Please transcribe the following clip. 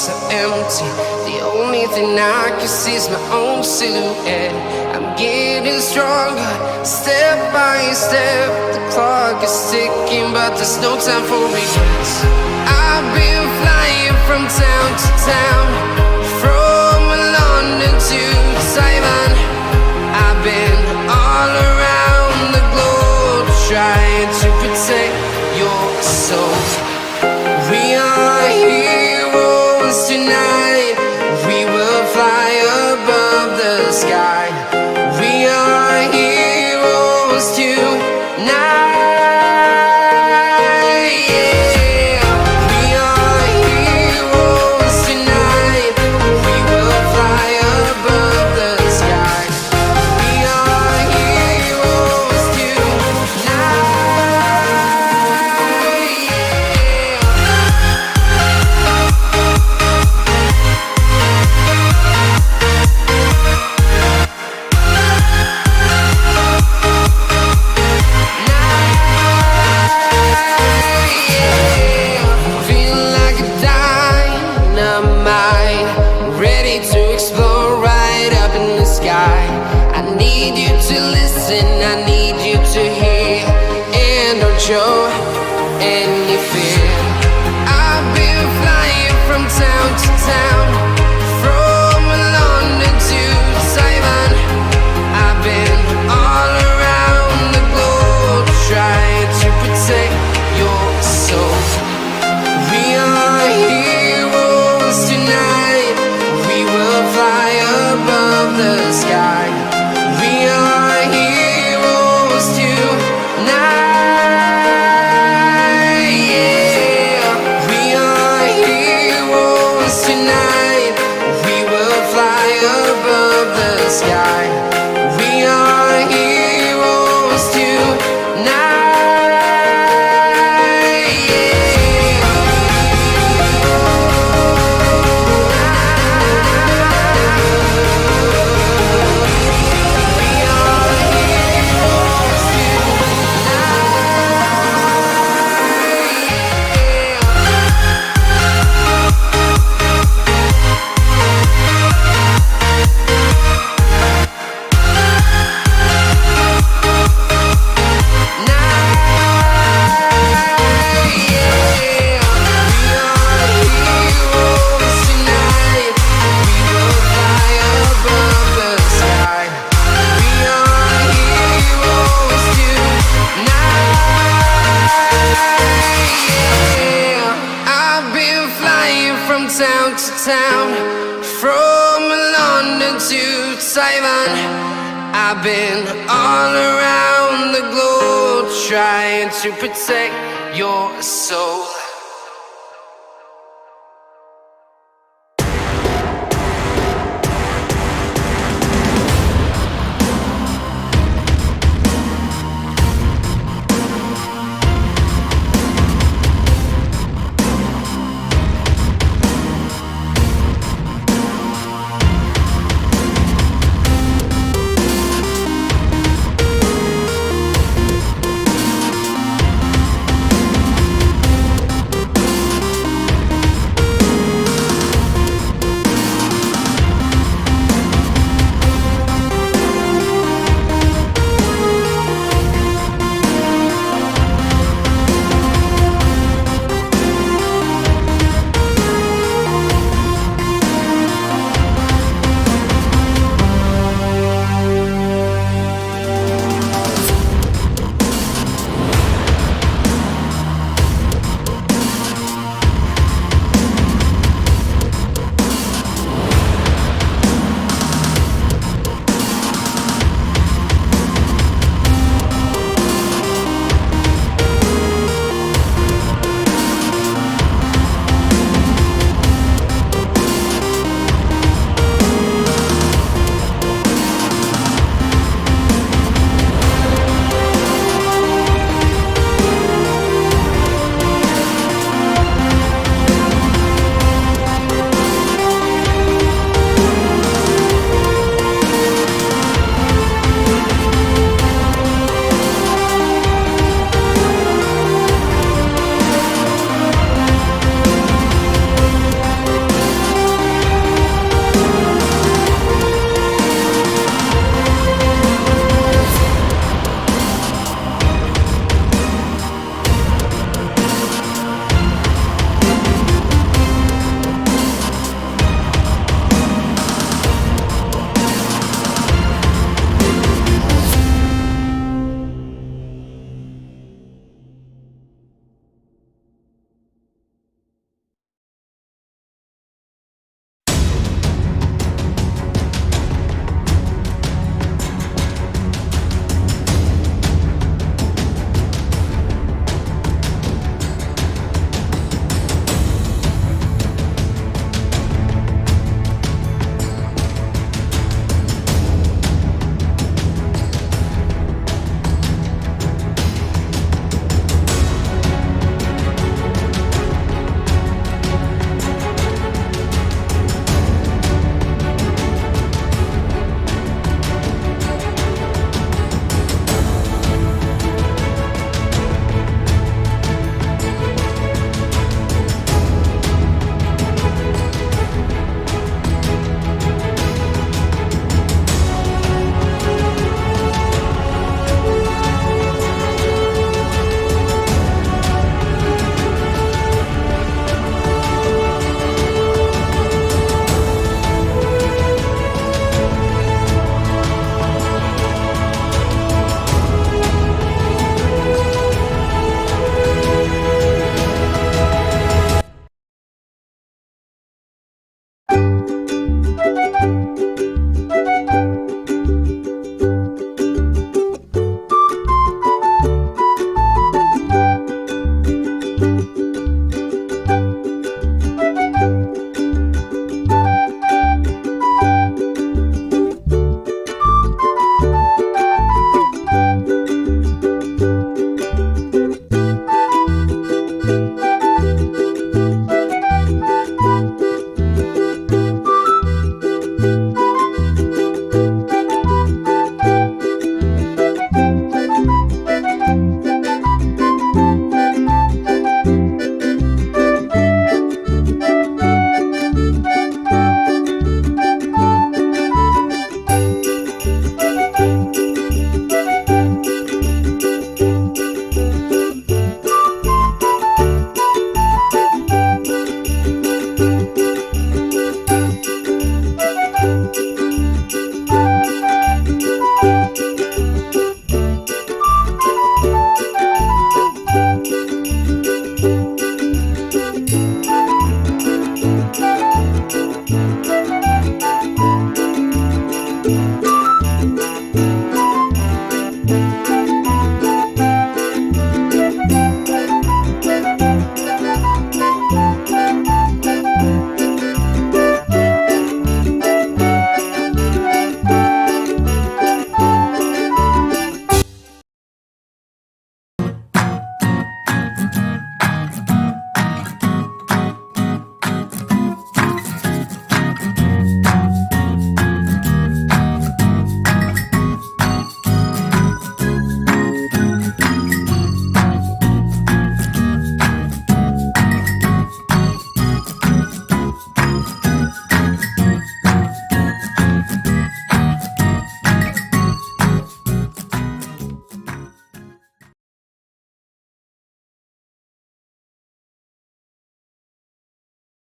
so empty. The only thing I can see is my own silhouette. I'm getting stronger, step by step. The clock is ticking, but there's no time for regrets. I've been flying from town to town, from London to Taiwan. I've been all around the globe, trying to protect your soul. We are heroes tonight. We will fly above the sky. We are heroes tonight. I need you to listen, I need you to hear, and don't show any fear. I've been flying from town to town, from London to Taiwan. I've been all around the globe, trying to protect your soul. We are heroes tonight. We will fly above the sky. We are heroes tonight. Yeah, we are heroes tonight. We will fly above the sky. We are heroes tonight. Town to town, from London to Taiwan. I've been all around the globe, trying to protect your soul.